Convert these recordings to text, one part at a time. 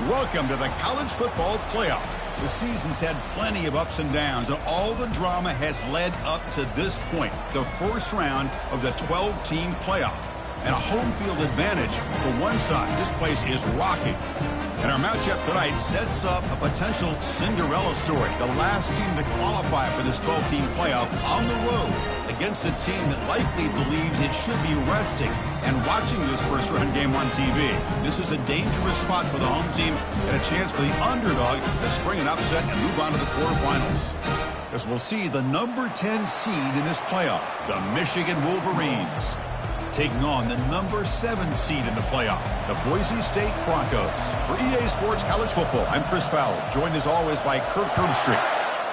Welcome to the college football playoff. The season's had plenty of ups and downs, and all the drama has led up to this point, the first round of the 12-team playoff. And a home field advantage for one side. This place is rocking. And our matchup tonight sets up a potential Cinderella story. The last team to qualify for this 12-team playoff on the road against a team that likely believes it should be resting and watching this first-round game on TV. This is a dangerous spot for the home team and a chance for the underdog to spring an upset and move on to the quarterfinals. As we'll see the number 10 seed in this playoff, the Michigan Wolverines, taking on the number 7 seed in the playoff, the Boise State Broncos. For EA Sports College Football, I'm Chris Fowler, joined as always by Kirk Herbstreit.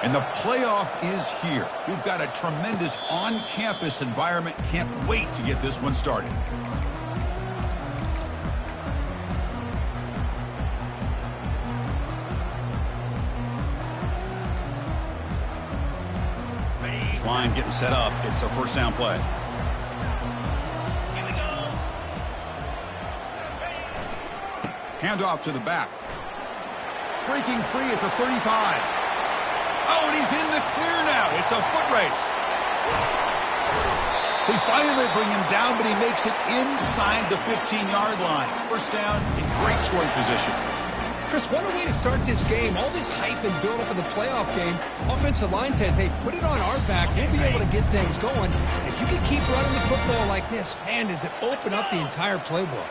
And the playoff is here. We've got a tremendous on-campus environment. Can't wait to get this one started. This line getting set up. It's a first down play. Handoff to the back. Breaking free at the 35. Oh, and he's in the clear now. It's a foot race. They finally bring him down, but he makes it inside the 15-yard line. First down in great scoring position. Chris, what a way to start this game. All this hype and build-up of the playoff game. Offensive line says, hey, put it on our back. We'll be able to get things going. If you can keep running the football like this, man, does it open up the entire playbook.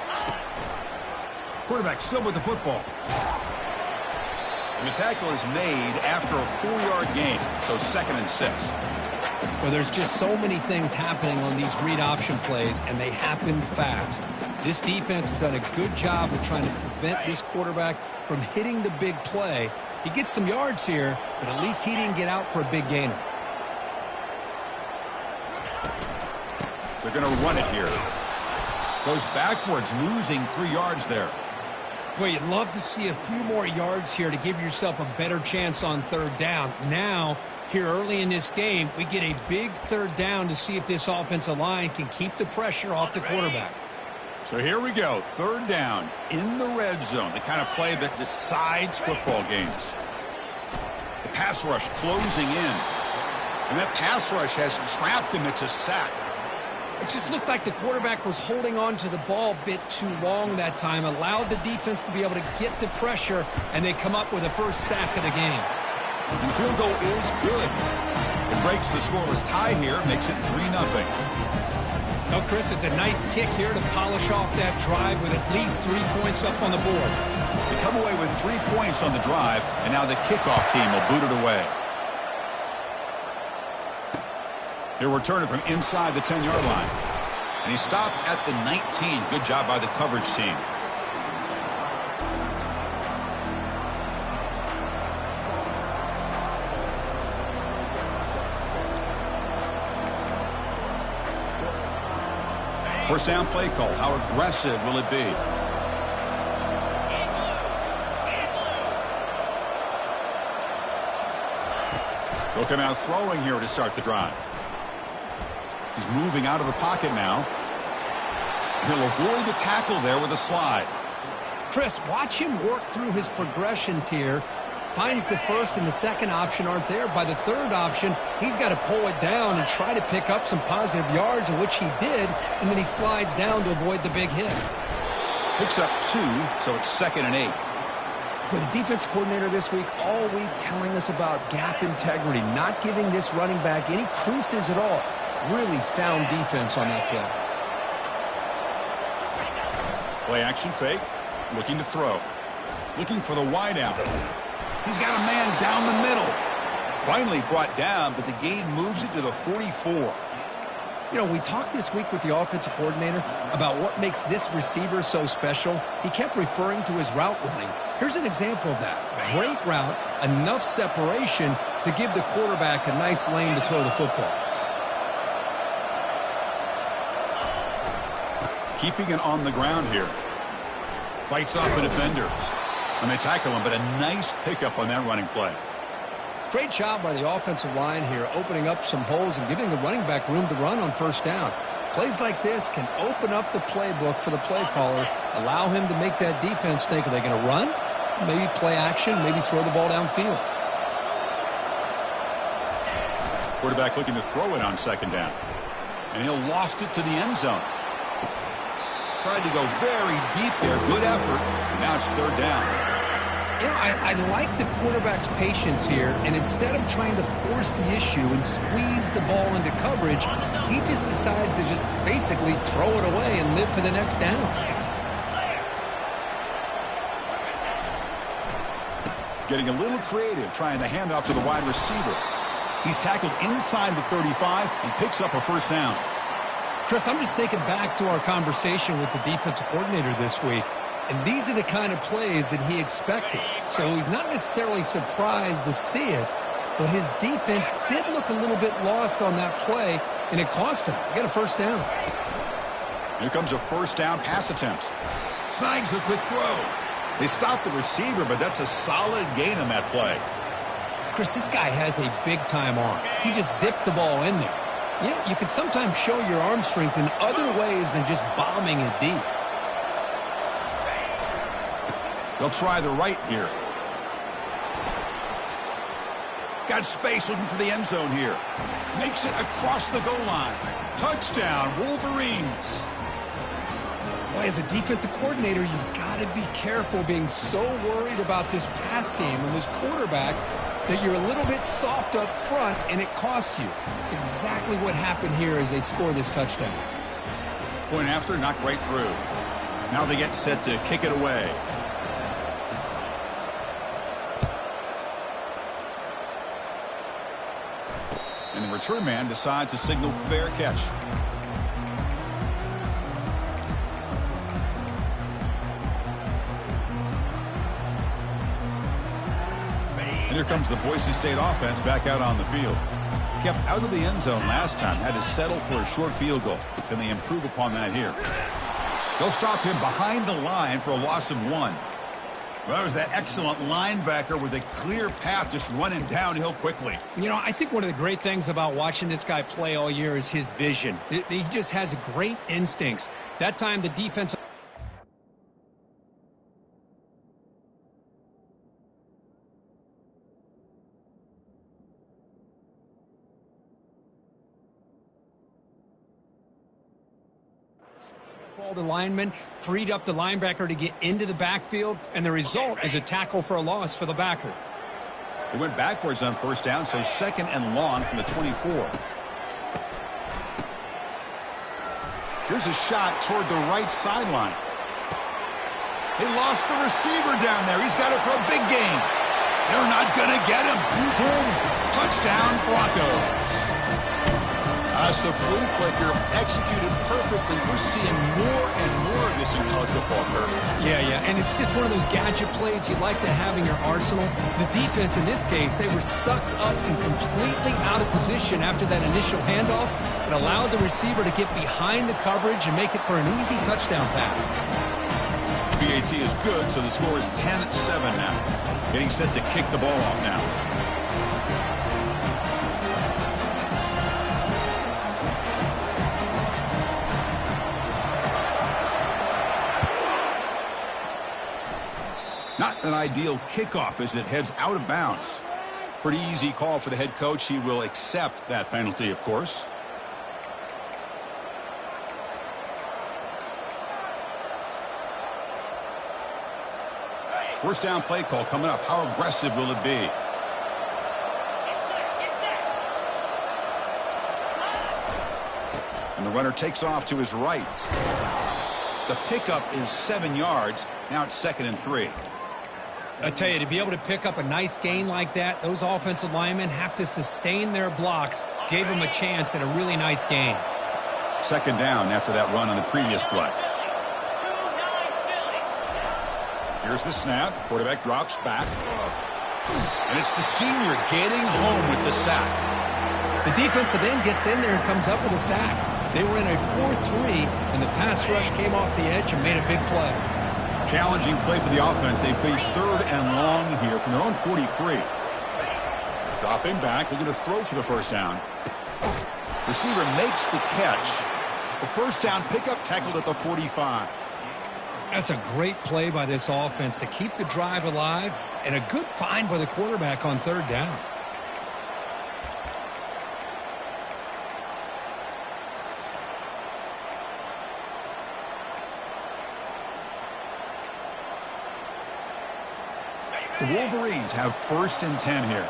Quarterback still with the football. And the tackle is made after a 4-yard gain, so 2nd and 6. Well, there's just so many things happening on these read option plays, and they happen fast. This defense has done a good job of trying to prevent this quarterback from hitting the big play. He gets some yards here, but at least he didn't get out for a big gainer. They're going to run it here. Goes backwards, losing 3 yards there. Boy, you'd love to see a few more yards here to give yourself a better chance on third down. Now, here early in this game, we get a big third down to see if this offensive line can keep the pressure off the quarterback. So here we go, third down in the red zone, the kind of play that decides football games. The pass rush closing in. And that pass rush has trapped him. It's a sack. It just looked like the quarterback was holding on to the ball a bit too long that time, allowed the defense to be able to get the pressure, and they come up with a first sack of the game. And the field goal is good. It breaks the scoreless tie here, makes it 3-0. Well, Chris, it's a nice kick here to polish off that drive with at least 3 points up on the board. They come away with 3 points on the drive, and now the kickoff team will boot it away. He'll return it from inside the 10-yard line. And he stopped at the 19. Good job by the coverage team. First down play call. How aggressive will it be? They'll come out throwing here to start the drive. He's moving out of the pocket now. He'll avoid the tackle there with a slide. Chris, watch him work through his progressions here. Finds the first and the second option aren't there. By the third option, he's got to pull it down and try to pick up some positive yards, of which he did, and then he slides down to avoid the big hit. Picks up 2, so it's 2nd and 8. For the defense coordinator this week, all week telling us about gap integrity, not giving this running back any creases at all. Really sound defense on that play. Play action fake. Looking to throw. Looking for the wide out. He's got a man down the middle. Finally brought down, but the gain moves it to the 44. You know, we talked this week with the offensive coordinator about what makes this receiver so special. He kept referring to his route running. Here's an example of that. Great route, enough separation to give the quarterback a nice lane to throw the football. Keeping it on the ground here. Fights off a defender. And they tackle him, but a nice pickup on that running play. Great job by the offensive line here, opening up some holes and giving the running back room to run on first down. Plays like this can open up the playbook for the play caller, allow him to make that defense think, are they going to run? maybe play action, maybe throw the ball downfield. Quarterback looking to throw it on second down. And he'll loft it to the end zone. Tried to go very deep there. Good effort. Now it's third down. You know, I like the quarterback's patience here, and instead of trying to force the issue and squeeze the ball into coverage, he just decides to just basically throw it away and live for the next down. Getting a little creative, trying the handoff to the wide receiver. He's tackled inside the 35 and picks up a first down. Chris, I'm just thinking back to our conversation with the defensive coordinator this week, and these are the kind of plays that he expected. So he's not necessarily surprised to see it, but his defense did look a little bit lost on that play, and it cost him. He got a first down. Here comes a first down pass attempt. Snags the quick throw. They stopped the receiver, but that's a solid gain on that play. Chris, this guy has a big-time arm. He just zipped the ball in there. Yeah, you can sometimes show your arm strength in other ways than just bombing it deep. They'll try the right here. Got space looking for the end zone here. Makes it across the goal line. Touchdown, Wolverines. Boy, as a defensive coordinator, you've got to be careful being so worried about this pass game and this quarterback that you're a little bit soft up front, and it costs you. It's exactly what happened here as they score this touchdown. Point after, knocked right through. Now they get set to kick it away. And the return man decides to signal fair catch. And here comes the Boise State offense back out on the field. Kept out of the end zone last time, had to settle for a short field goal. Can they improve upon that here? They'll stop him behind the line for a loss of 1. Well, that was that excellent linebacker with a clear path just running downhill quickly. You know, I think one of the great things about watching this guy play all year is his vision. He just has great instincts. That time the defense... The lineman freed up the linebacker to get into the backfield, and the result is a tackle for a loss for the backer. He went backwards on first down, so second and long from the 24. Here's a shot toward the right sideline. They lost the receiver down there. He's got it for a big gain. They're not going to get him. He's in. Touchdown, Broncos. As the flea flicker executed perfectly, we're seeing more and more of this in college football, Kurt. Yeah, and it's just one of those gadget plays you'd like to have in your arsenal. The defense, in this case, they were sucked up and completely out of position after that initial handoff. It allowed the receiver to get behind the coverage and make it for an easy touchdown pass. PAT is good, so the score is 10-7 now. Getting set to kick the ball off now. Not an ideal kickoff as it heads out of bounds. Pretty easy call for the head coach. He will accept that penalty, of course. First down play call coming up. How aggressive will it be? And the runner takes off to his right. The pickup is 7 yards. Now it's 2nd and 3. I tell you, to be able to pick up a nice gain like that, those offensive linemen have to sustain their blocks. Gave them a chance at a really nice gain. 2nd down after that run on the previous play. Here's the snap. Quarterback drops back. And it's the senior getting home with the sack. The defensive end gets in there and comes up with a sack. They were in a 4-3, and the pass rush came off the edge and made a big play. Challenging play for the offense. They face 3rd and long here from their own 43. Dropping back, looking to throw for the first down. Receiver makes the catch. The first down pickup tackled at the 45. That's a great play by this offense to keep the drive alive, and a good find by the quarterback on third down. The Wolverines have 1st and 10 here.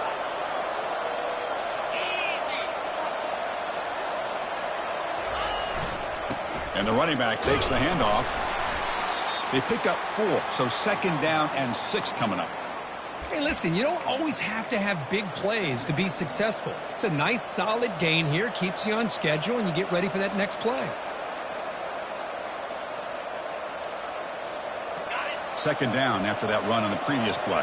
And the running back takes the handoff. They pick up 4, so 2nd down and 6 coming up. Hey, listen, you don't always have to have big plays to be successful. It's a nice, solid gain here, keeps you on schedule, and you get ready for that next play. 2nd down after that run on the previous play.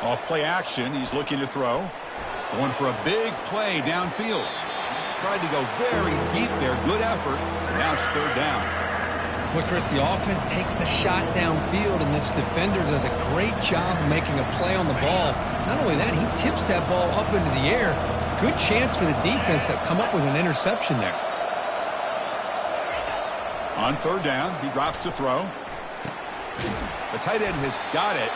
Off play action, he's looking to throw. Going for a big play downfield. Tried to go very deep there. Good effort. Now it's 3rd down. Well, Chris, the offense takes a shot downfield, and this defender does a great job of making a play on the ball. Not only that, he tips that ball up into the air. Good chance for the defense to come up with an interception there. On 3rd down, he drops to throw. The tight end has got it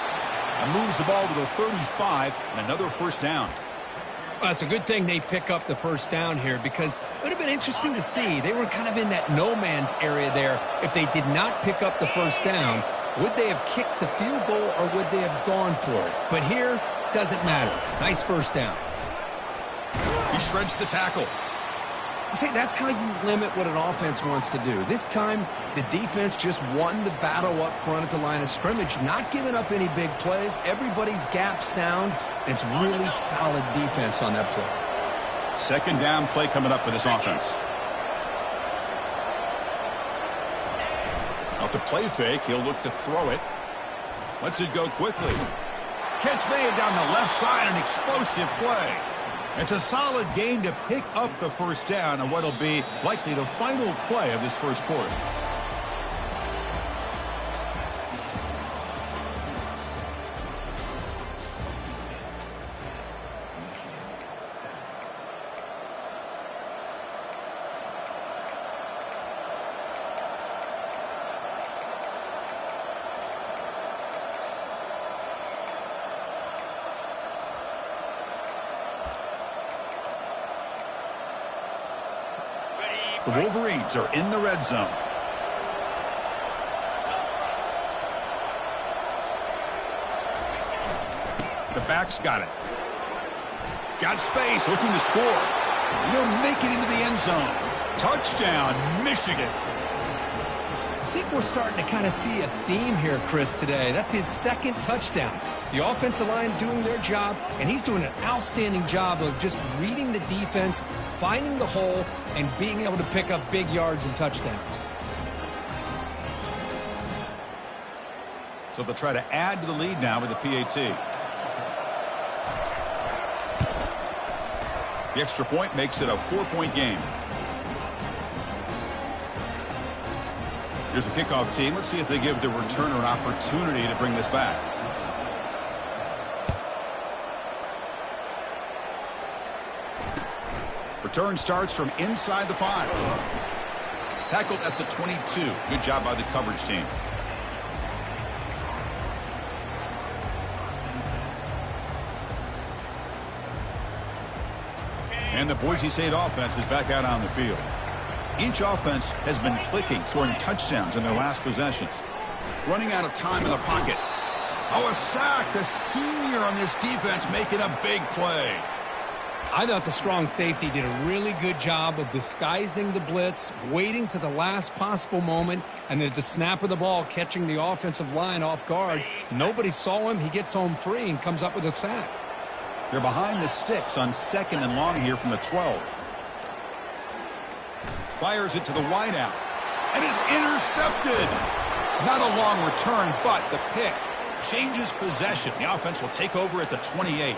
and moves the ball to the 35, and another 1st down. Well, it's a good thing they pick up the 1st down here, because it would have been interesting to see. They were kind of in that no-man's area there. If they did not pick up the 1st down, would they have kicked the field goal or would they have gone for it? But here, doesn't matter. Nice 1st down. He shreds the tackle. See, that's how you limit what an offense wants to do. This time, the defense just won the battle up front at the line of scrimmage, not giving up any big plays. Everybody's gap sound. It's really solid defense on that play. 2nd down play coming up for this offense. Off the play fake, he'll look to throw it. Lets it go quickly. Catch made down the left side, an explosive play. It's a solid gain to pick up the 1st down on what will be likely the final play of this 1st quarter. The Wolverines are in the red zone. The back's got it. Got space, looking to score. He'll make it into the end zone. Touchdown, Michigan. I think we're starting to kind of see a theme here, Chris, today. That's his 2nd touchdown. The offensive line doing their job, and he's doing an outstanding job of just reading the defense, finding the hole, and being able to pick up big yards and touchdowns. So they'll try to add to the lead now with the PAT. The extra point makes it a 4-point game. Here's the kickoff team. Let's see if they give the returner an opportunity to bring this back. Return starts from inside the 5. Tackled at the 22. Good job by the coverage team. And the Boise State offense is back out on the field. Each offense has been clicking, scoring touchdowns in their last possessions. Running out of time in the pocket. Oh, a sack. The senior on this defense making a big play. I thought the strong safety did a really good job of disguising the blitz, waiting to the last possible moment, and then at the snap of the ball, catching the offensive line off guard. Nobody saw him. He gets home free and comes up with a sack. They're behind the sticks on 2nd and long here from the 12. Fires it to the wideout. And is intercepted. Not a long return, but the pick changes possession. The offense will take over at the 28.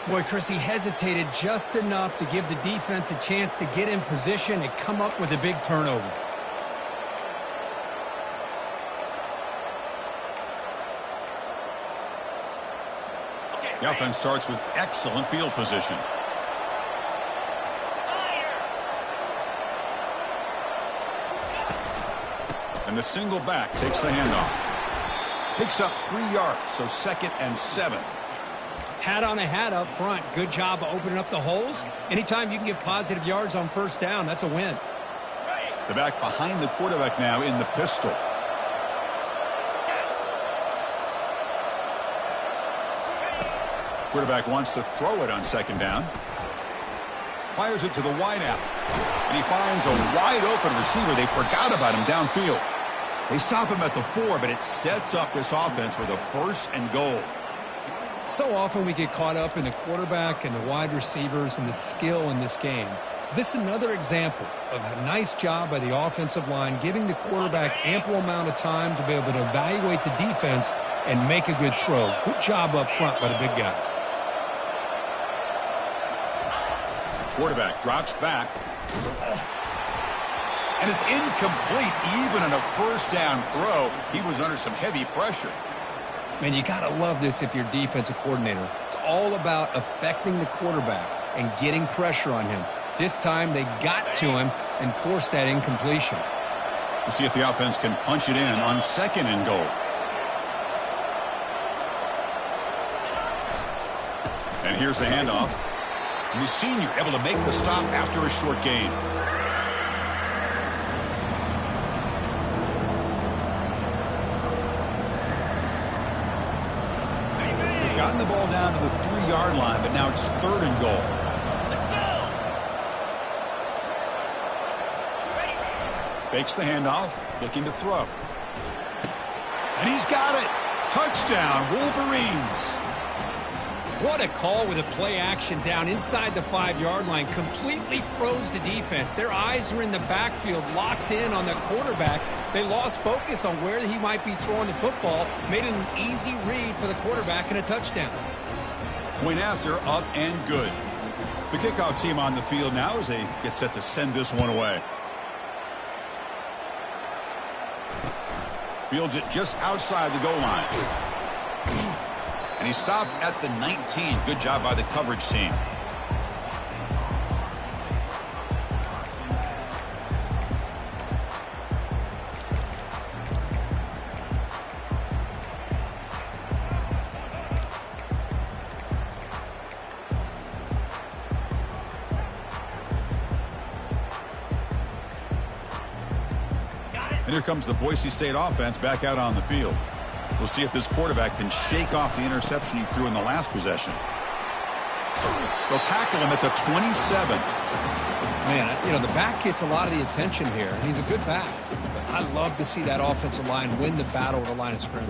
Boy, Chris, he hesitated just enough to give the defense a chance to get in position and come up with a big turnover. The offense starts with excellent field position. And the single back takes the handoff. Picks up 3 yards, so 2nd and 7. Hat on a hat up front. Good job of opening up the holes. Anytime you can get positive yards on first down, that's a win. The back behind the quarterback now in the pistol. Quarterback wants to throw it on 2nd down. Fires it to the wideout. And he finds a wide open receiver. They forgot about him downfield. They stop him at the 4, but it sets up this offense with a 1st and goal. So often we get caught up in the quarterback and the wide receivers and the skill in this game. This is another example of a nice job by the offensive line, giving the quarterback ample amount of time to be able to evaluate the defense and make a good throw. Good job up front by the big guys. Quarterback drops back. And it's incomplete. Even in a 1st down throw, he was under some heavy pressure. Man, you got to love this if you're defensive coordinator. It's all about affecting the quarterback and getting pressure on him. This time they got to him and forced that incompletion. We'll see if the offense can punch it in on 2nd and goal. And here's the handoff. And the senior able to make the stop after a short gain. They've gotten the ball down to the 3-yard line, but now it's 3rd and goal. Fakes the handoff, looking to throw. And he's got it. Touchdown, Wolverines. What a call with a play action down inside the 5-yard line. Completely froze the defense. Their eyes are in the backfield, locked in on the quarterback. They lost focus on where he might be throwing the football. Made it an easy read for the quarterback and a touchdown. Point after, up and good. The kickoff team on the field now as they get set to send this one away. Fields it just outside the goal line. And he stopped at the 19. Good job by the coverage team. And here comes the Boise State offense back out on the field. We'll see if this quarterback can shake off the interception he threw in the last possession. They'll tackle him at the 27. Man, you know, the back gets a lot of the attention here, and he's a good back. But I love to see that offensive line win the battle at the line of scrimmage.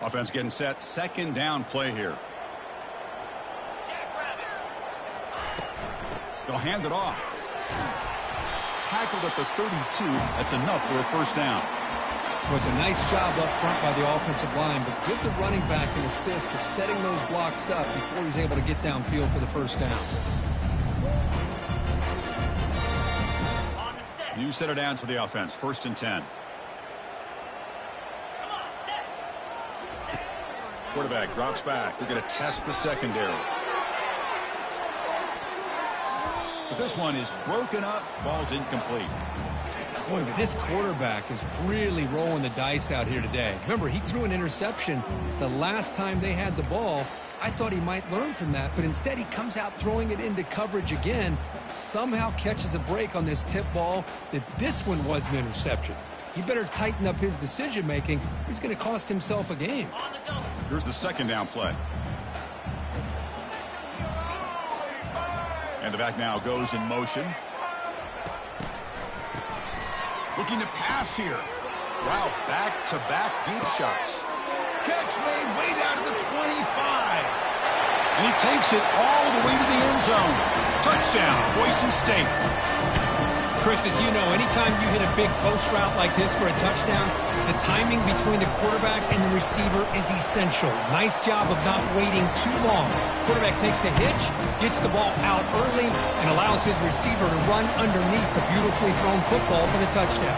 Offense getting set. 2nd down play here. They'll hand it off. Tackled at the 32. That's enough for a 1st down. It was a nice job up front by the offensive line, but give the running back an assist for setting those blocks up before he's able to get downfield for the 1st down. New set of downs for the offense. 1st and 10. Quarterback drops back. We're going to test the secondary. But this one is broken up. Ball's incomplete. Boy, but this quarterback is really rolling the dice out here today. Remember, he threw an interception the last time they had the ball. I thought he might learn from that, but instead he comes out throwing it into coverage again. Somehow catches a break on this tip ball that this one was an interception. He better tighten up his decision-making. He's going to cost himself a game. Here's the 2nd down play. And the back now goes in motion. Looking to pass here. Wow, back-to-back deep shots. Catch made way down to the 25. And he takes it all the way to the end zone. Touchdown, Boise State. Chris, as you know, anytime you hit a big post route like this for a touchdown, the timing between the quarterback and the receiver is essential. Nice job of not waiting too long. Quarterback takes a hitch, gets the ball out early, and allows his receiver to run underneath the beautifully thrown football for the touchdown.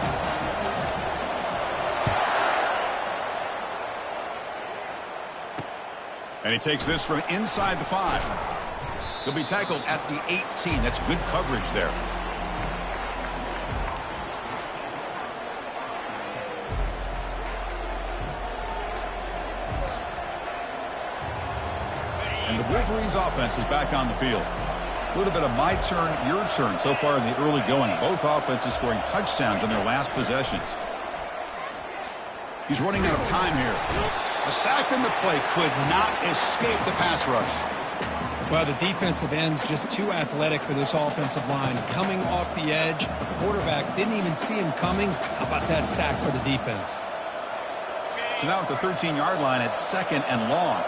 And he takes this from inside the 5. He'll be tackled at the 18. That's good coverage there. And the Wolverines offense is back on the field. A little bit of my turn, your turn so far in the early going. Both offenses scoring touchdowns in their last possessions. He's running out of time here. A sack in the play could not escape the pass rush. Well, the defensive end's just too athletic for this offensive line. Coming off the edge, quarterback didn't even see him coming. How about that sack for the defense? So now at the 13-yard line, it's 2nd and long.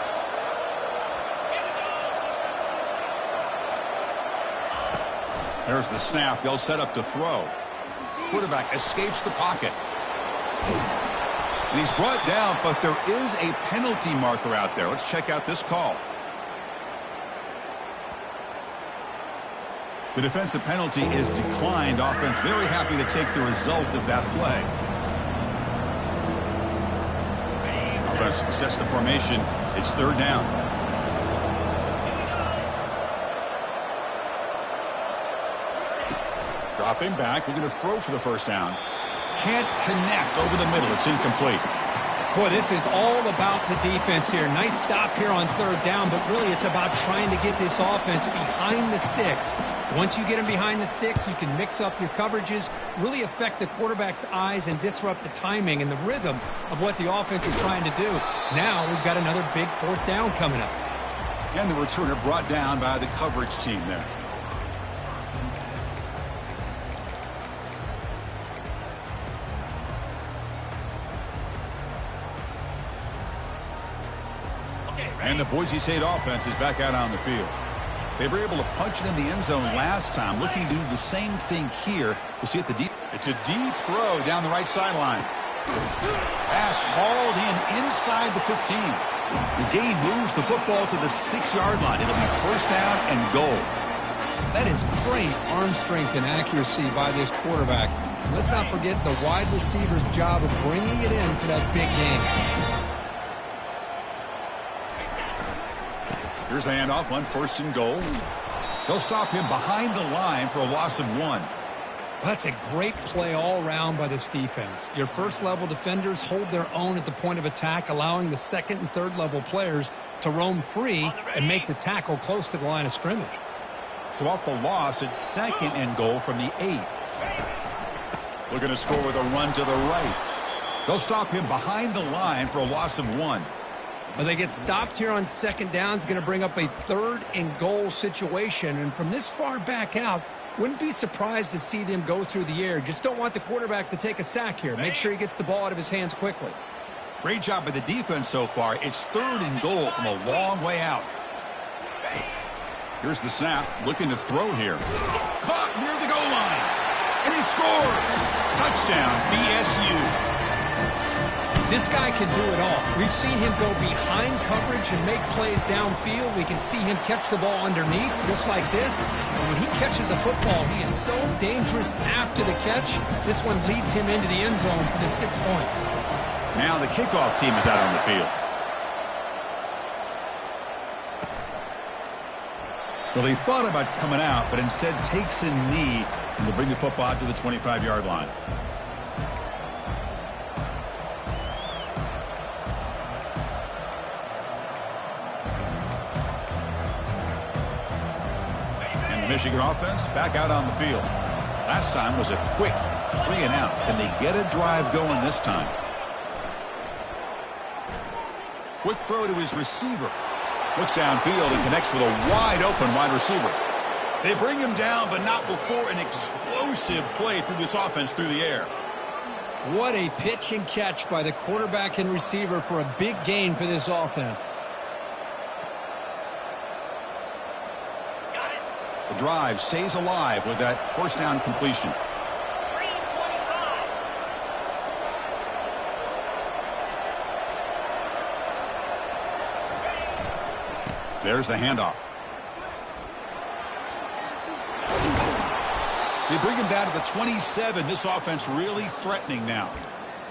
There's the snap. They'll set up to throw. Quarterback escapes the pocket. And he's brought down, but there is a penalty marker out there. Let's check out this call. The defensive penalty is declined. Offense very happy to take the result of that play. Offense sets the formation. It's 3rd down. Dropping back, looking to throw for the 1st down. Can't connect over the middle. It's incomplete. Boy, this is all about the defense here. Nice stop here on 3rd down, but really it's about trying to get this offense behind the sticks. Once you get them behind the sticks, you can mix up your coverages, really affect the quarterback's eyes and disrupt the timing and the rhythm of what the offense is trying to do. Now we've got another big 4th down coming up. And the returner brought down by the coverage team there. And the Boise State offense is back out on the field. They were able to punch it in the end zone last time. Looking to do the same thing here. We'll see at the deep. It's a deep throw down the right sideline. Pass hauled in inside the 15. The gain moves the football to the 6-yard line. It'll be 1st down and goal. That is great arm strength and accuracy by this quarterback. Let's not forget the wide receiver's job of bringing it in for that big game. Here's the handoff on 1st and goal. They'll stop him behind the line for a loss of 1. Well, that's a great play all around by this defense. Your 1st-level defenders hold their own at the point of attack, allowing the 2nd and 3rd-level players to roam free and make the tackle close to the line of scrimmage. So off the loss, it's 2nd and goal from the 8. Looking to score with a run to the right. They'll stop him behind the line for a loss of 1. But they get stopped here on 2nd down. It's going to bring up a 3rd and goal situation. And from this far back out, wouldn't be surprised to see them go through the air. Just don't want the quarterback to take a sack here. Make sure he gets the ball out of his hands quickly. Great job by the defense so far. It's 3rd and goal from a long way out. Here's the snap. Looking to throw here. Caught near the goal line. And he scores. Touchdown, BSU. This guy can do it all. We've seen him go behind coverage and make plays downfield. We can see him catch the ball underneath, just like this. And when he catches a football, he is so dangerous after the catch. This one leads him into the end zone for the 6 points. Now the kickoff team is out on the field. Well, he thought about coming out, but instead takes a knee and will bring the football out to the 25-yard line. Michigan offense back out on the field. Last time was a quick 3 and out. Can they get a drive going this time? Quick throw to his receiver. Looks downfield and connects with a wide open wide receiver. They bring him down, but not before an explosive play through this offense through the air. What a pitch and catch by the quarterback and receiver for a big gain for this offense. The drive stays alive with that 1st down completion. There's the handoff. They bring him down to the 27. This offense really threatening now.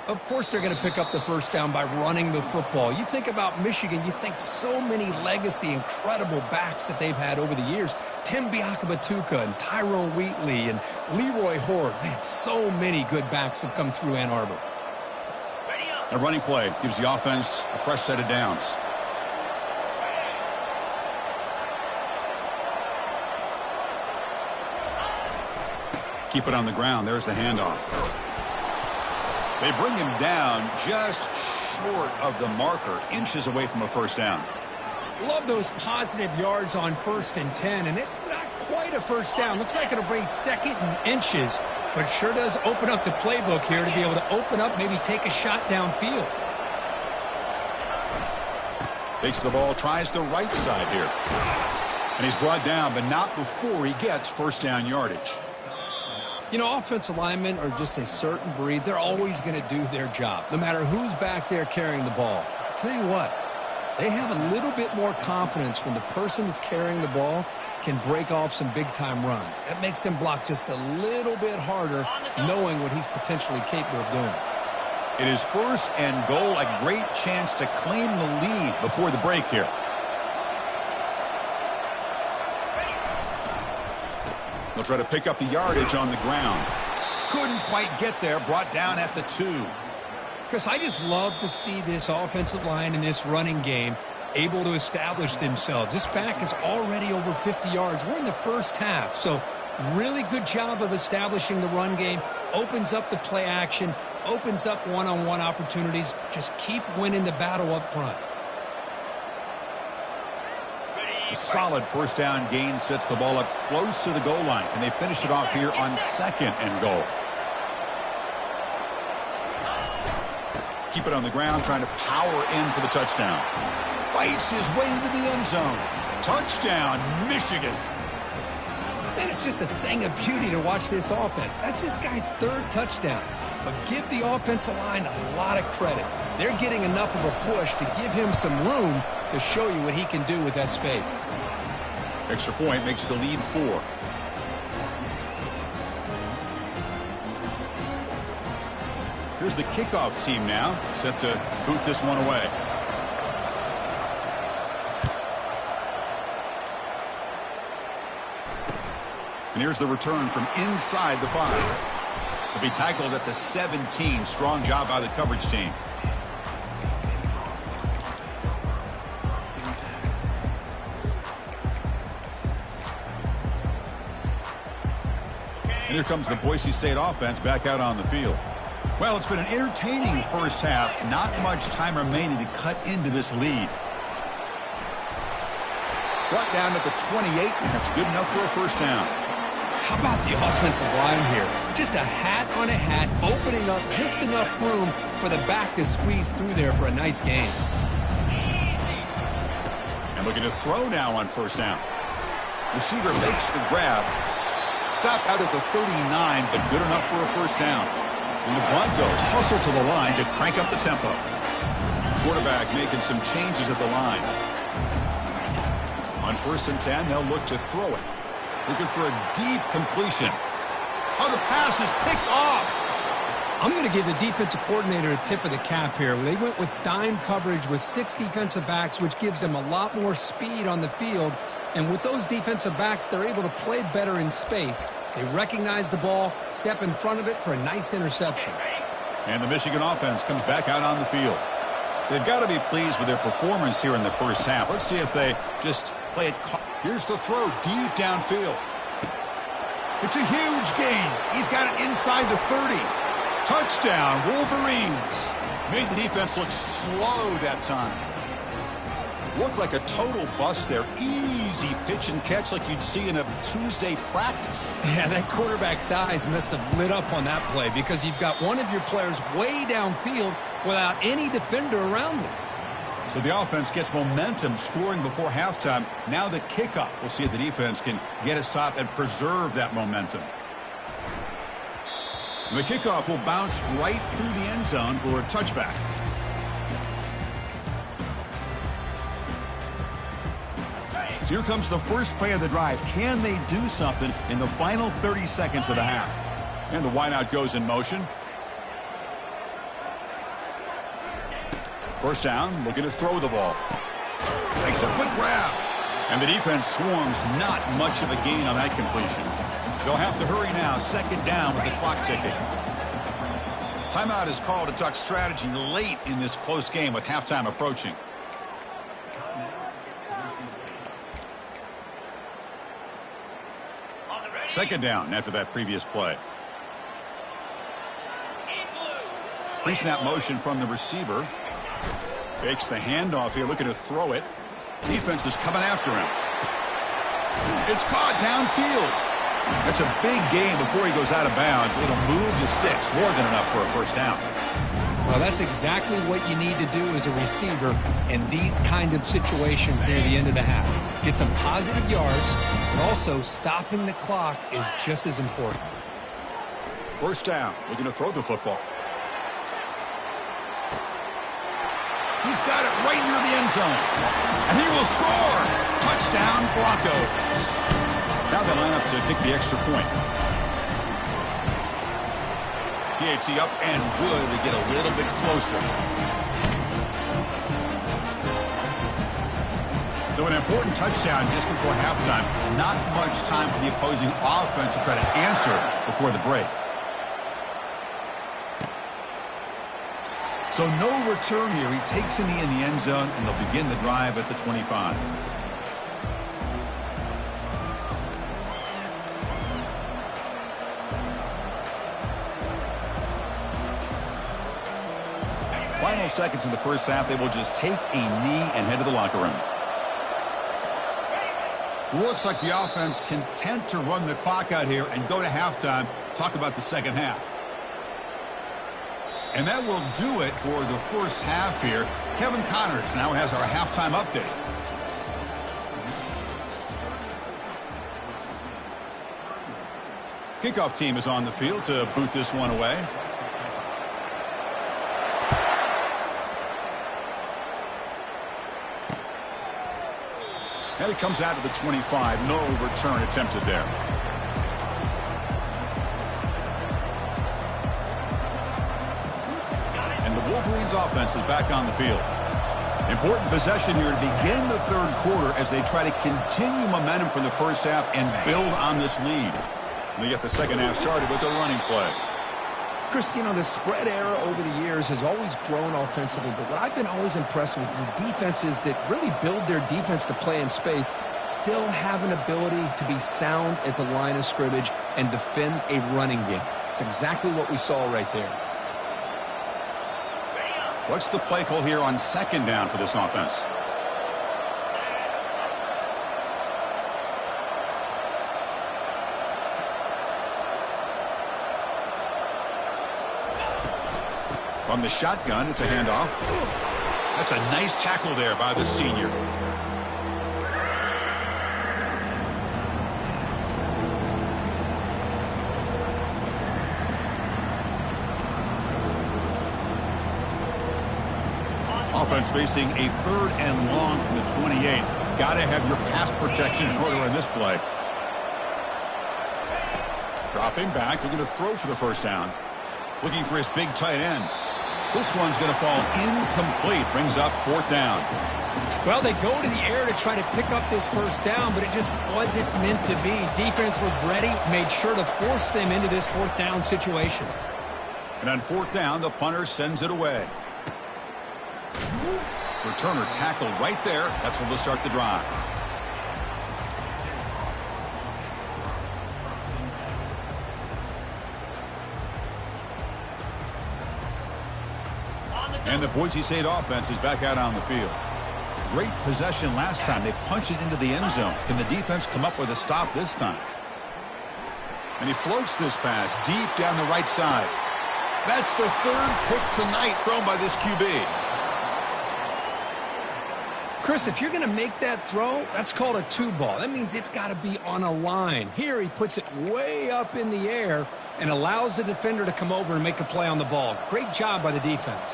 Of course they're going to pick up the first down by running the football. You think about Michigan, you think so many legacy, incredible backs that they've had over the years. Tim Biakabatuka and Tyrone Wheatley and Leroy Horde. Man, so many good backs have come through Ann Arbor. A running play gives the offense a fresh set of downs. Keep it on the ground. There's the handoff. They bring him down just short of the marker, inches away from a first down. Love those positive yards on 1st and 10, and it's not quite a first down. Looks like it'll bring 2nd and inches, but sure does open up the playbook here to be able to open up, maybe take a shot downfield. Takes the ball, tries the right side here. And he's brought down, but not before he gets first down yardage. You know, offensive linemen are just a certain breed. They're always going to do their job, no matter who's back there carrying the ball. I'll tell you what, they have a little bit more confidence when the person that's carrying the ball can break off some big-time runs. That makes them block just a little bit harder, knowing what he's potentially capable of doing. It is 1st and goal, a great chance to claim the lead before the break here. They'll try to pick up the yardage on the ground. Couldn't quite get there, brought down at the 2. Chris, I just love to see this offensive line in this running game able to establish themselves. This back is already over 50 yards. We're in the first half, so really good job of establishing the run game. Opens up the play action, opens up one-on-one opportunities. Just keep winning the battle up front. A solid first down gain sets the ball up close to the goal line. Can they finish it off here on 2nd and goal? Keep it on the ground, trying to power in for the touchdown. Fights his way into the end zone. Touchdown, Michigan. Man, it's just a thing of beauty to watch this offense. That's this guy's 3rd touchdown. But give the offensive line a lot of credit. They're getting enough of a push to give him some room to show you what he can do with that space. Extra point makes the lead 4. Here's the kickoff team now, set to boot this one away. And here's the return from inside the 5. He'll be tackled at the 17. Strong job by the coverage team. And here comes the Boise State offense back out on the field. Well, it's been an entertaining first half. Not much time remaining to cut into this lead. Brought down at the 28, and that's good enough for a first down. How about the offensive line here? Just a hat on a hat, opening up just enough room for the back to squeeze through there for a nice gain. And looking to throw now on first down. Receiver makes the grab. Stop out at the 39, but good enough for a first down. And the Broncos hustle to the line to crank up the tempo. Quarterback making some changes at the line. On 1st and 10, they'll look to throw it. Looking for a deep completion. Oh, the pass is picked off. I'm going to give the defensive coordinator a tip of the cap here. They went with dime coverage with 6 defensive backs, which gives them a lot more speed on the field. And with those defensive backs, they're able to play better in space. They recognize the ball, step in front of it for a nice interception. And the Michigan offense comes back out on the field. They've got to be pleased with their performance here in the first half. Let's see if they just play it. Here's the throw deep downfield. It's a huge gain. He's got it inside the 30. Touchdown, Wolverines. Made the defense look slow that time. Looked like a total bust there. Easy pitch and catch like you'd see in a Tuesday practice. Yeah, that quarterback's eyes must have lit up on that play because you've got one of your players way downfield without any defender around him. So the offense gets momentum scoring before halftime. Now the kickoff. We'll see if the defense can get a stop and preserve that momentum. And the kickoff will bounce right through the end zone for a touchback. So here comes the first play of the drive. Can they do something in the final 30 seconds of the half? And the wideout goes in motion. First down, looking to throw the ball. Makes a quick grab. And the defense swarms, not much of a gain on that completion. They'll have to hurry now, second down with the clock ticking. Timeout is called to talk strategy late in this close game with halftime approaching. Second down after that previous play. Pre-snap motion from the receiver. Fakes the handoff here, looking to throw it. Defense is coming after him. It's caught downfield. That's a big gain before he goes out of bounds. It'll move the sticks, more than enough for a first down. Well, that's exactly what you need to do as a receiver in these kind of situations near the end of the half. Get some positive yards, but also stopping the clock is just as important. First down, looking to throw the football. He's got it right near the end zone. And he will score. Touchdown, Broncos. Now they line up to kick the extra point. PAT up and good to get a little bit closer. So an important touchdown just before halftime. Not much time for the opposing offense to try to answer before the break. So no return here. He takes a knee in the end zone, and they'll begin the drive at the 25. Final seconds in the first half, they will just take a knee and head to the locker room. Looks like the offense content to run the clock out here and go to halftime. Talk about the second half. And that will do it for the first half here. Kevin Connors now has our halftime update. Kickoff team is on the field to boot this one away. And it comes out to the 25. No return attempted there. Wolverines offense is back on the field. Important possession here to begin the third quarter as they try to continue momentum from the first half and build on this lead. They get the second half started with a running play. Chris, you know, the spread era over the years has always grown offensively, but what I've been always impressed with defenses that really build their defense to play in space still have an ability to be sound at the line of scrimmage and defend a running game. It's exactly what we saw right there. What's the play call here on second down for this offense? From the shotgun, it's a handoff. That's a nice tackle there by the senior. Offense facing a third and long from the 28. Got to have your pass protection in order in this play. Dropping back, looking to throw for the first down. Looking for his big tight end. This one's going to fall incomplete. Brings up fourth down. Well, they go to the air to try to pick up this first down, but it just wasn't meant to be. Defense was ready, made sure to force them into this fourth down situation. And on fourth down, the punter sends it away. Returner tackled right there. That's when they'll start the drive. And the Boise State offense is back out on the field. Great possession last time. They punch it into the end zone. Can the defense come up with a stop this time? And he floats this pass deep down the right side. That's the third pick tonight thrown by this QB. Chris, if you're going to make that throw, that's called a two ball. That means it's got to be on a line. Here he puts it way up in the air and allows the defender to come over and make a play on the ball. Great job by the defense.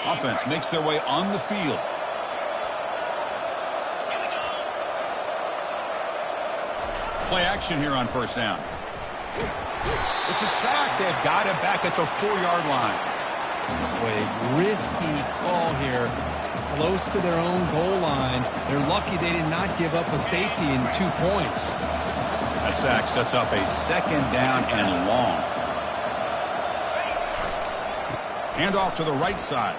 Offense makes their way on the field. Play action here on first down. It's a sack. They've got it back at the 4-yard line. Boy, risky call here. Close to their own goal line. They're lucky they did not give up a safety in 2 points. That sack sets up a 2nd down and long. Hand off to the right side.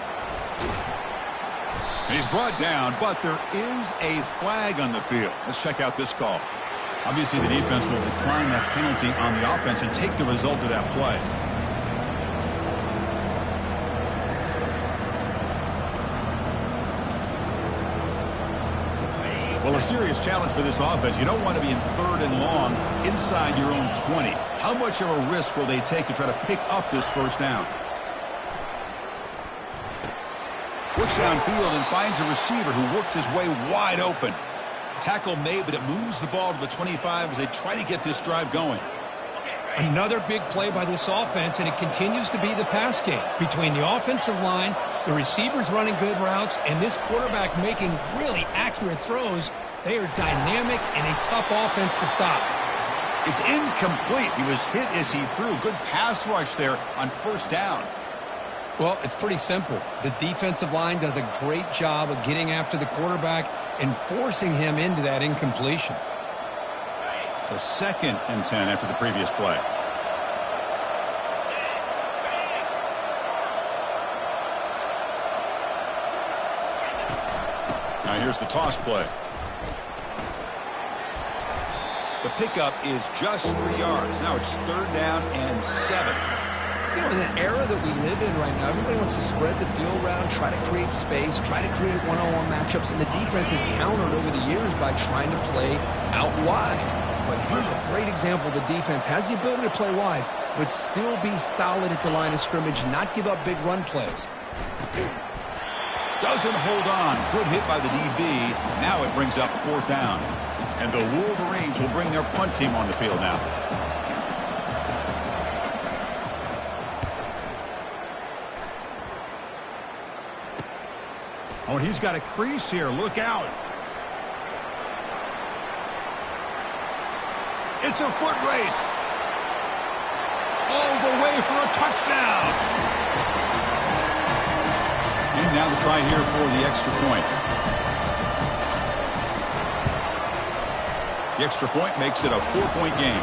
He's brought down, but there is a flag on the field. Let's check out this call. Obviously, the defense will decline that penalty on the offense and take the result of that play. Well, a serious challenge for this offense. You don't want to be in 3rd and long inside your own 20. How much of a risk will they take to try to pick up this 1st down? Works downfield and finds a receiver who worked his way wide open. Tackle made, but it moves the ball to the 25 as they try to get this drive going. Another big play by this offense, and it continues to be the pass game. Between the offensive line, the receivers running good routes, and this quarterback making really accurate throws, they are dynamic and a tough offense to stop. It's incomplete. He was hit as he threw. Good pass rush there on 1st down. Well, it's pretty simple. The defensive line does a great job of getting after the quarterback and forcing him into that incompletion. So 2nd and 10 after the previous play. Now here's the toss play. The pickup is just 3 yards. Now it's 3rd down and 7. You know, in the era that we live in right now, everybody wants to spread the field around, try to create space, try to create one-on-one matchups, and the defense has countered over the years by trying to play out wide. But here's a great example. The defense has the ability to play wide, but still be solid at the line of scrimmage, not give up big run plays. Doesn't hold on. Good hit by the DB. Now it brings up 4th down. And the Wolverines will bring their punt team on the field now. Oh, and he's got a crease here. Look out. It's a foot race. All the way for a touchdown. And now the try here for the extra point. The extra point makes it a 4-point game.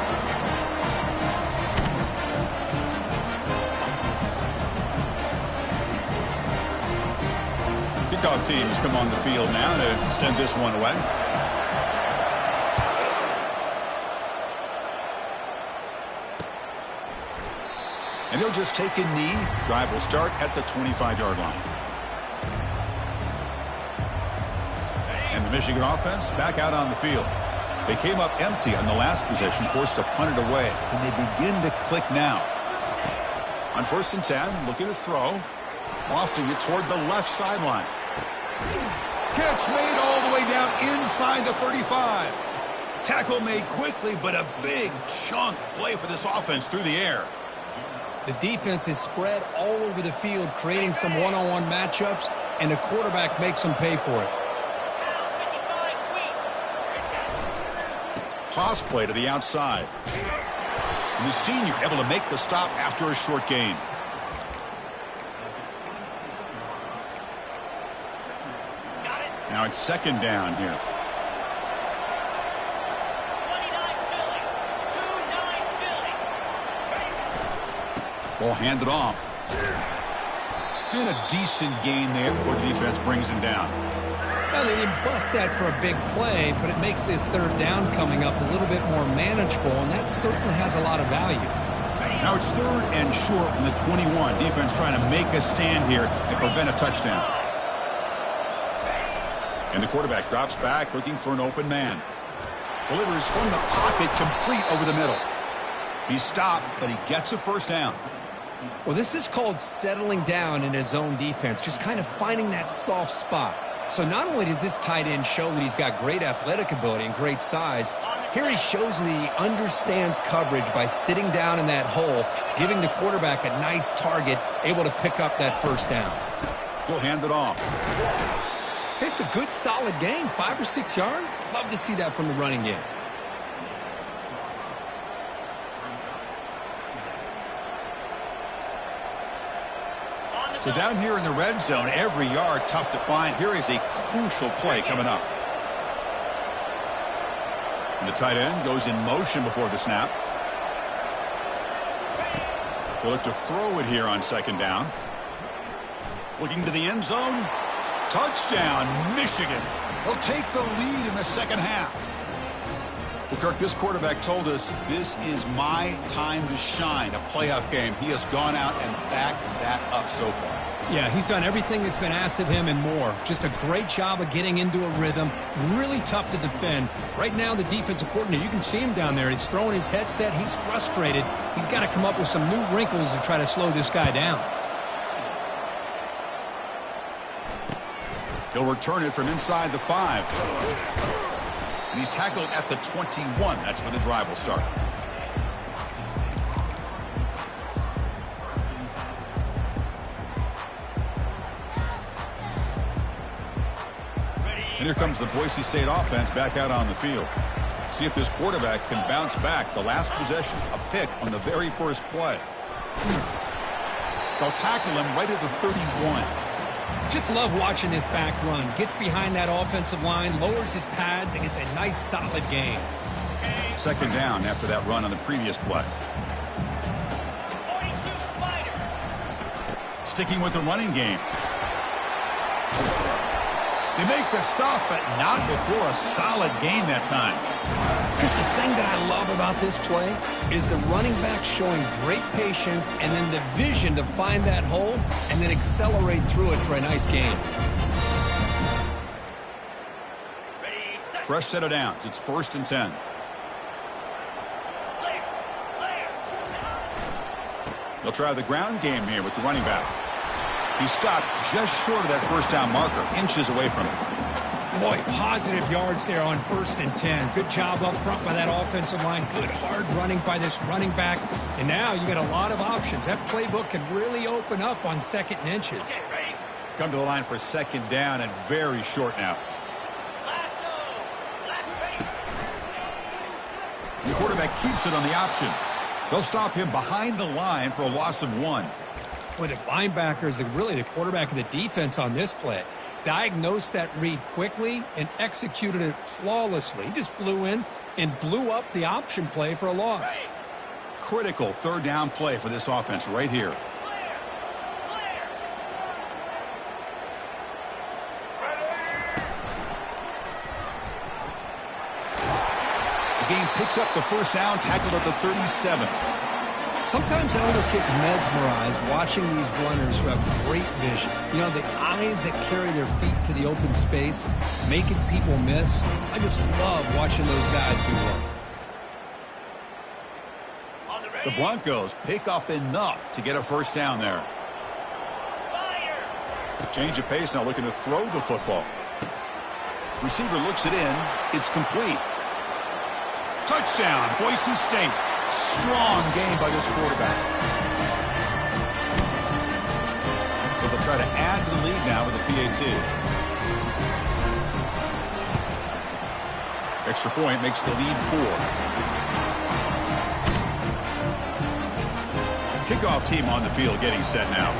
Kickoff teams come on the field now to send this one away. And he'll just take a knee. Drive will start at the 25-yard line. And the Michigan offense back out on the field. They came up empty on the last possession, forced to punt it away. Can they begin to click now? On 1st and 10, looking to throw. Lofting it toward the left sideline. Catch made all the way down inside the 35. Tackle made quickly, but a big chunk play for this offense through the air. The defense is spread all over the field, creating some one-on-one matchups, and the quarterback makes them pay for it. Toss play to the outside. And the senior able to make the stop after a short gain. Now it's 2nd down here. Ball handed off. And a decent gain there before the defense brings him down. Well, they didn't bust that for a big play, but it makes this 3rd down coming up a little bit more manageable, and that certainly has a lot of value. Now it's 3rd and short from the 21. Defense trying to make a stand here and prevent a touchdown. And the quarterback drops back looking for an open man. Delivers from the pocket complete over the middle. He's stopped, but he gets a 1st down. Well, this is called settling down in his own defense, just kind of finding that soft spot. So not only does this tight end show that he's got great athletic ability and great size, here he shows that he understands coverage by sitting down in that hole, giving the quarterback a nice target, able to pick up that 1st down. He'll hand it off. It's a good, solid game, 5 or 6 yards. Love to see that from the running game. So down here in the red zone, every yard tough to find. Here is a crucial play coming up. And the tight end goes in motion before the snap. They'll look to throw it here on second down. Looking to the end zone. Touchdown, Michigan. They'll take the lead in the second half. Well, Kirk, this quarterback told us this is my time to shine, a playoff game. He has gone out and backed that up so far. Yeah, he's done everything that's been asked of him and more. Just a great job of getting into a rhythm. Really tough to defend. Right now, the defensive coordinator, you can see him down there. He's throwing his headset. He's frustrated. He's got to come up with some new wrinkles to try to slow this guy down. He'll return it from inside the 5. And he's tackled at the 21. That's where the drive will start. And here comes the Boise State offense back out on the field. See if this quarterback can bounce back. The last possession, a pick on the very first play. They'll tackle him right at the 31. Just love watching this back run. Gets behind that offensive line, lowers his pads, and gets a nice solid gain. Second down after that run on the previous play. Sticking with the running game. They make the stop, but not before a solid gain that time. Chris, the thing that I love about this play is the running back showing great patience and then the vision to find that hole and then accelerate through it for a nice gain. Fresh set of downs. It's 1st and 10. They'll try the ground game here with the running back. He stopped just short of that first down marker, inches away from it. Boy, positive yards there on 1st and 10. Good job up front by that offensive line. Good hard running by this running back. And now you got a lot of options. That playbook can really open up on 2nd and inches. Okay, ready? Come to the line for 2nd down and very short now. The quarterback keeps it on the option. They'll stop him behind the line for a loss of 1. Well, the linebacker is really the quarterback of the defense on this play. Diagnosed that read quickly and executed it flawlessly. He just flew in and blew up the option play for a loss. Critical 3rd down play for this offense right here. The game picks up the 1st down, tackled at the 37. Sometimes I almost get mesmerized watching these runners who have great vision. You know, the eyes that carry their feet to the open space, making people miss. I just love watching those guys do well. The Broncos pick up enough to get a 1st down there. Change of pace now, looking to throw the football. Receiver looks it in. It's complete. Touchdown, Boise State. Strong game by this quarterback. So they'll try to add to the lead now with a PAT. Extra point makes the lead 4. Kickoff team on the field getting set now.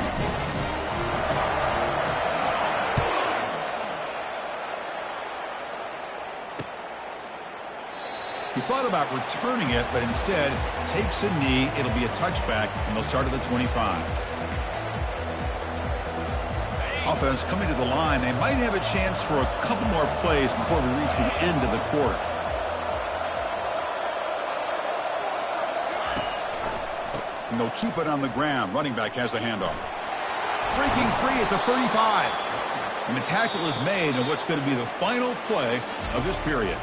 He thought about returning it, but instead takes a knee. It'll be a touchback, and they'll start at the 25. Offense coming to the line. They might have a chance for a couple more plays before we reach the end of the quarter. And they'll keep it on the ground. Running back has the handoff. Breaking free at the 35. And the tackle is made in what's going to be the final play of this period.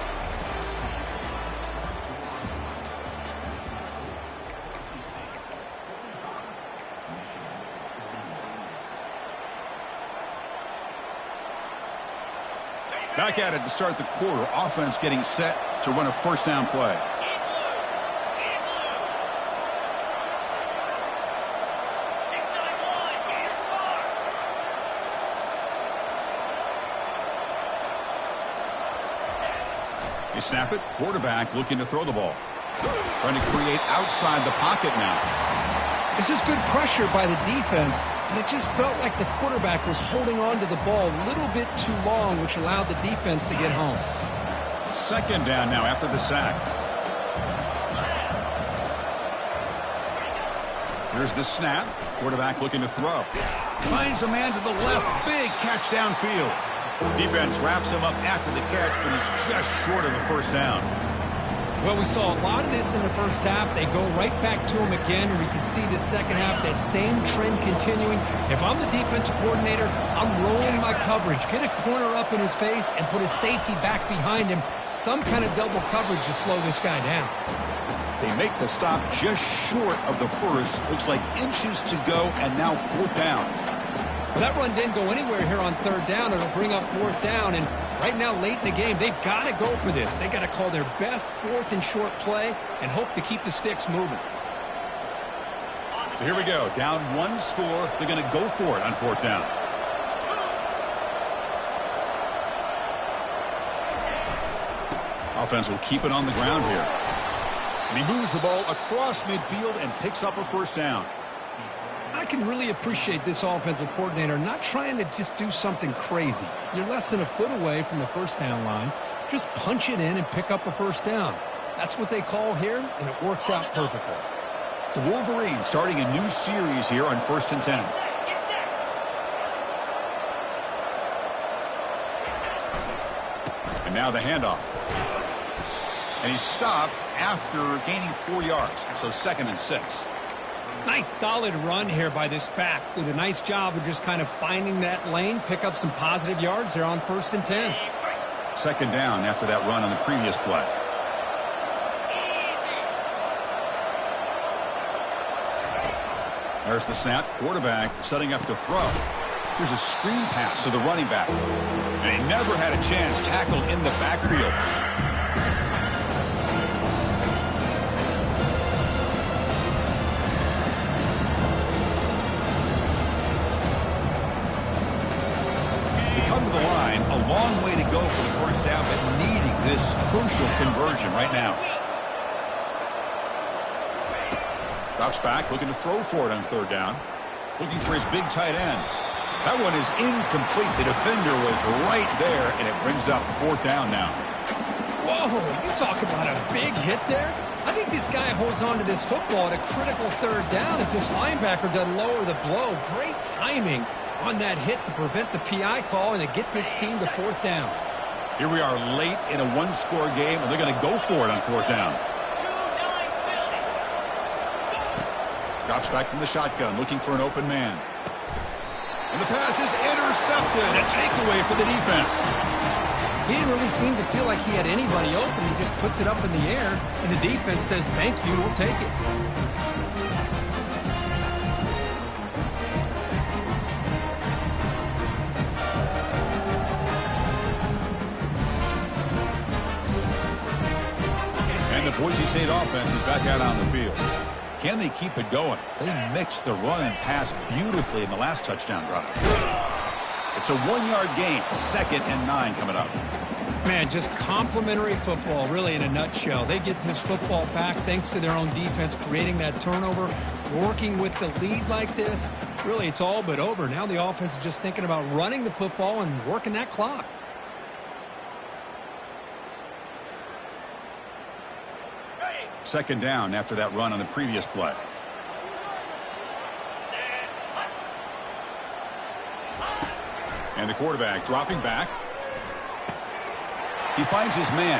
Back at it to start the quarter. Offense getting set to run a 1st down play. They snap it. Quarterback looking to throw the ball. Trying to create outside the pocket now. This is good pressure by the defense, but it just felt like the quarterback was holding on to the ball a little bit too long, which allowed the defense to get home. Second down now after the sack. Here's the snap. Quarterback looking to throw. Finds a man to the left. Big catch downfield. Defense wraps him up after the catch, but he's just short of a first down. Well, we saw a lot of this in the first half. They go right back to him again, and we can see the second half, that same trend continuing. If I'm the defensive coordinator, I'm rolling my coverage. Get a corner up in his face and put a safety back behind him. Some kind of double coverage to slow this guy down. They make the stop just short of the first. Looks like inches to go, and now fourth down. Well, that run didn't go anywhere here on third down. It'll bring up fourth down, and right now, late in the game, they've got to go for this. They've got to call their best fourth and short play and hope to keep the sticks moving. So here we go. Down one score. They're going to go for it on fourth down. Offense will keep it on the ground here. And he moves the ball across midfield and picks up a first down. I can really appreciate this offensive coordinator not trying to just do something crazy. You're less than a foot away from the first down line. Just punch it in and pick up a first down. That's what they call here, and it works out perfectly. The Wolverines starting a new series here on 1st and 10. And now the handoff. And he's stopped after gaining 4 yards, so 2nd and 6. Nice solid run here by this back. Did a nice job of just kind of finding that lane, pick up some positive yards there on 1st and 10. Second down after that run on the previous play. There's the snap. Quarterback setting up to throw. Here's a screen pass to the running back. And he never had a chance tackled in the backfield. Come to the line, a long way to go for the first down, but needing this crucial conversion right now. Drops back, looking to throw for it on third down. Looking for his big tight end. That one is incomplete. The defender was right there, and it brings up fourth down now. Whoa, you talk about a big hit there. I think this guy holds on to this football at a critical third down if this linebacker doesn't lower the blow. Great timing on that hit to prevent the PI call and to get this team to fourth down. Here we are late in a one-score game, and they're going to go for it on fourth down. Drops back from the shotgun, looking for an open man. And the pass is intercepted. A takeaway for the defense. He didn't really seem to feel like he had anybody open. He just puts it up in the air, and the defense says, thank you, we'll take it. And the Boise State offense is back out on the field. Can they keep it going? They mixed the run and pass beautifully in the last touchdown drive. It's a 1-yard gain. 2nd and 9 coming up. Man, just complimentary football, really, in a nutshell. They get this football back thanks to their own defense, creating that turnover, working with the lead like this. Really, it's all but over. Now the offense is just thinking about running the football and working that clock. Second down after that run on the previous play. And the quarterback dropping back. He finds his man.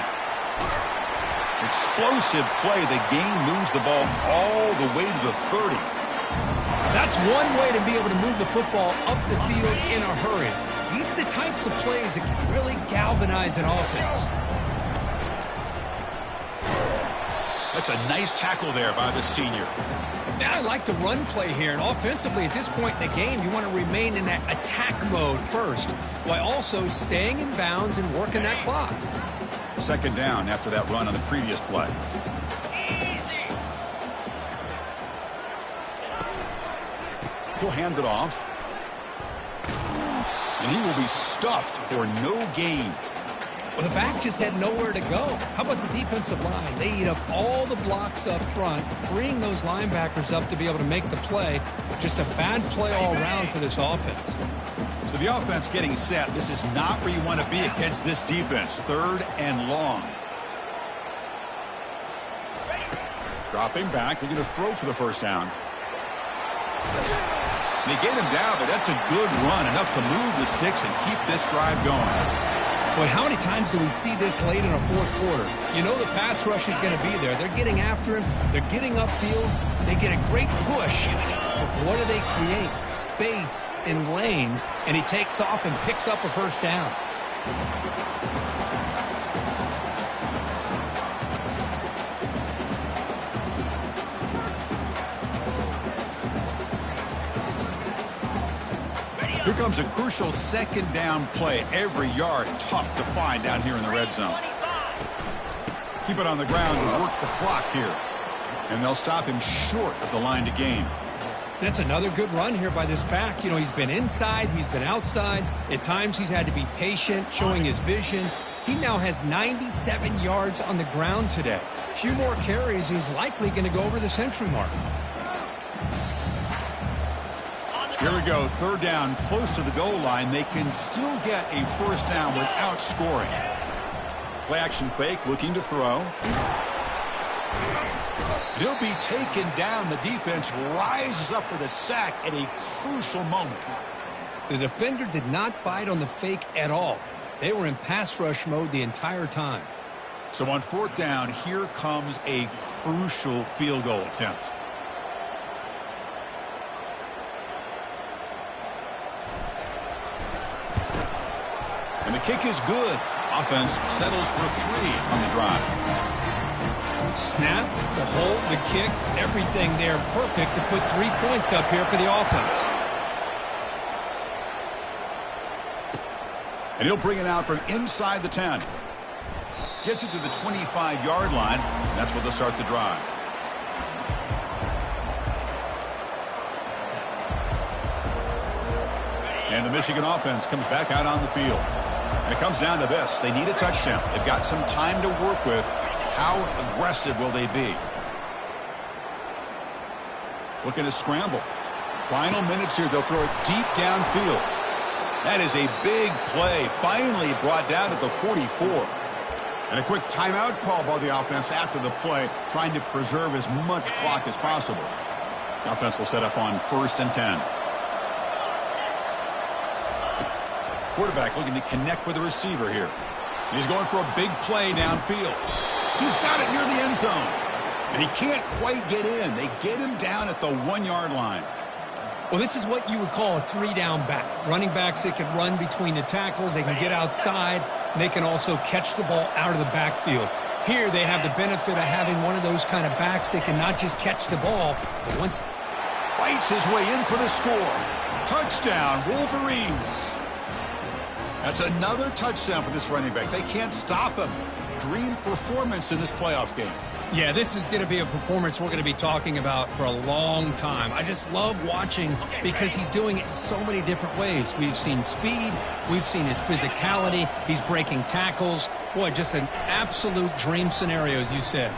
Explosive play. The game moves the ball all the way to the 30. That's one way to be able to move the football up the field in a hurry. These are the types of plays that can really galvanize an offense. That's a nice tackle there by the senior. Now I like the run play here, and offensively at this point in the game, you want to remain in that attack mode first, while also staying in bounds and working that clock. Second down after that run on the previous play. He'll hand it off. And he will be stuffed for no gain. Well, the back just had nowhere to go. How about the defensive line? They eat up all the blocks up front, freeing those linebackers up to be able to make the play. Just a bad play all around for this offense. So the offense getting set. This is not where you want to be against this defense. 3rd and long. Dropping back. Looking to throw for the first down. They get him down, but that's a good run. Enough to move the sticks and keep this drive going. Boy, how many times do we see this late in a fourth quarter? You know the pass rush is going to be there. They're getting after him. They're getting upfield. They get a great push. But what do they create? Space in lanes, and he takes off and picks up a first down. Here comes a crucial 2nd down play. Every yard tough to find down here in the red zone. Keep it on the ground and work the clock here. And they'll stop him short of the line to gain. That's another good run here by this back. You know, he's been inside, he's been outside. At times he's had to be patient, showing his vision. He now has 97 yards on the ground today. A few more carries, he's likely going to go over the century mark. Here we go, 3rd down, close to the goal line. They can still get a first down without scoring. Play action fake, looking to throw. He'll be taken down. The defense rises up with a sack at a crucial moment. The defender did not bite on the fake at all. They were in pass rush mode the entire time. So on 4th down, here comes a crucial field goal attempt. And the kick is good. Offense settles for 3 on the drive. Snap, the hold, the kick, everything there perfect to put 3 points up here for the offense. And he'll bring it out from inside the 10. Gets it to the 25-yard line. And that's where they'll start the drive. And the Michigan offense comes back out on the field. And it comes down to this. They need a touchdown. They've got some time to work with. How aggressive will they be? Looking to scramble. Final minutes here. They'll throw it deep downfield. That is a big play. Finally brought down at the 44. And a quick timeout call by the offense after the play, trying to preserve as much clock as possible. The offense will set up on 1st and 10. Quarterback looking to connect with the receiver here. He's going for a big play downfield. He's got it near the end zone. And he can't quite get in. They get him down at the 1-yard line. Well, this is what you would call a 3-down back. Running backs, they can run between the tackles. They can get outside. And they can also catch the ball out of the backfield. Here they have the benefit of having one of those kind of backs that can not just catch the ball, but once fights his way in for the score. Touchdown, Wolverines. That's another touchdown for this running back. They can't stop him. Dream performance in this playoff game. Yeah, this is going to be a performance we're going to be talking about for a long time. I just love watching because he's doing it in so many different ways. We've seen speed. We've seen his physicality. He's breaking tackles. Boy, just an absolute dream scenario, as you said.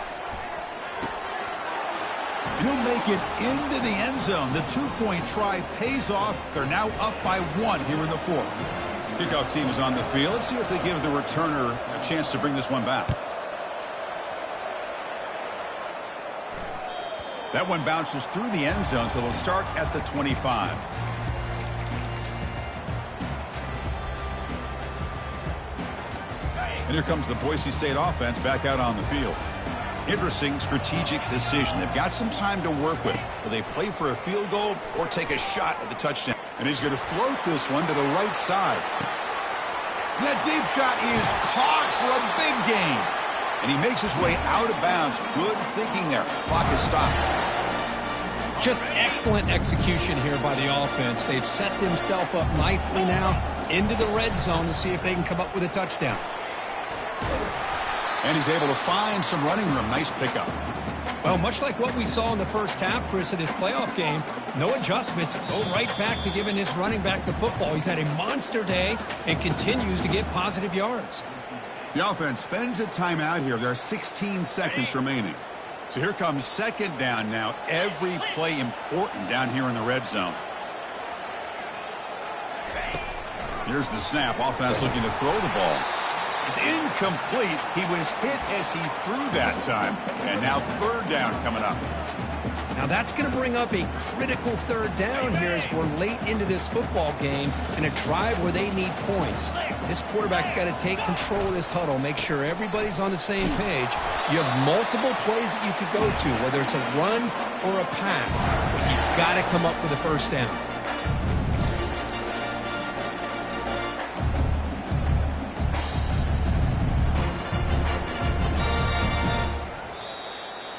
And he'll make it into the end zone. The 2-point try pays off. They're now up by 1 here in the 4th. Kickoff team is on the field. Let's see if they give the returner a chance to bring this one back. That one bounces through the end zone, so they'll start at the 25. And here comes the Boise State offense back out on the field. Interesting strategic decision. They've got some time to work with. Will they play for a field goal or take a shot at the touchdown? And he's going to float this one to the right side. And that deep shot is caught for a big gain. And he makes his way out of bounds. Good thinking there. Clock is stopped. Just excellent execution here by the offense. They've set themselves up nicely now into the red zone to see if they can come up with a touchdown. And he's able to find some running room. Nice pickup. Well, much like what we saw in the first half, Chris, of this playoff game, no adjustments. Go right back to giving his running back the football. He's had a monster day and continues to get positive yards. The offense spends a timeout here. There are 16 seconds remaining. So here comes second down now. Every play important down here in the red zone. Here's the snap. Offense looking to throw the ball. It's incomplete. He was hit as he threw that time. And now third down coming up. Now that's going to bring up a critical third down here as we're late into this football game in a drive where they need points. This quarterback's got to take control of this huddle, make sure everybody's on the same page. You have multiple plays that you could go to, whether it's a run or a pass. But you've got to come up with a first down.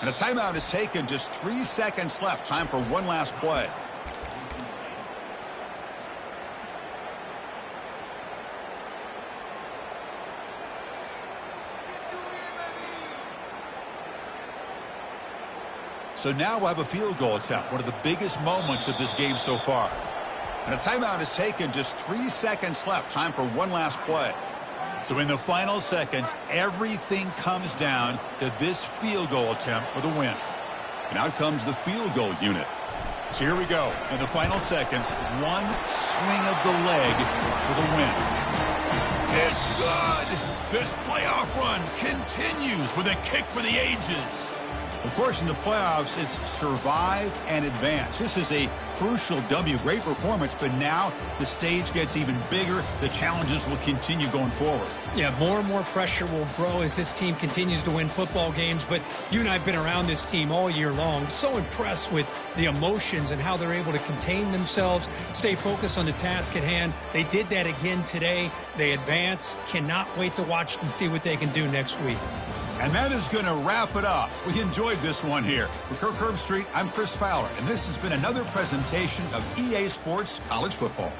And a timeout is taken. Just 3 seconds left. Time for one last play. So now we'll have a field goal attempt. One of the biggest moments of this game so far. And a timeout is taken. Just 3 seconds left. Time for one last play. So in the final seconds, everything comes down to this field goal attempt for the win. And out comes the field goal unit. So here we go. In the final seconds, one swing of the leg for the win. It's good! This playoff run continues with a kick for the ages. Of course, in the playoffs, it's survive and advance. This is a crucial W. Great performance, but now the stage gets even bigger. The challenges will continue going forward. Yeah, more and more pressure will grow as this team continues to win football games, but you and I have been around this team all year long. So impressed with the emotions and how they're able to contain themselves, stay focused on the task at hand. They did that again today. They advance. Cannot wait to watch and see what they can do next week. And that is going to wrap it up. We enjoyed this one here. For Kirk Herbstreit, I'm Chris Fowler, and this has been another presentation of EA Sports College Football.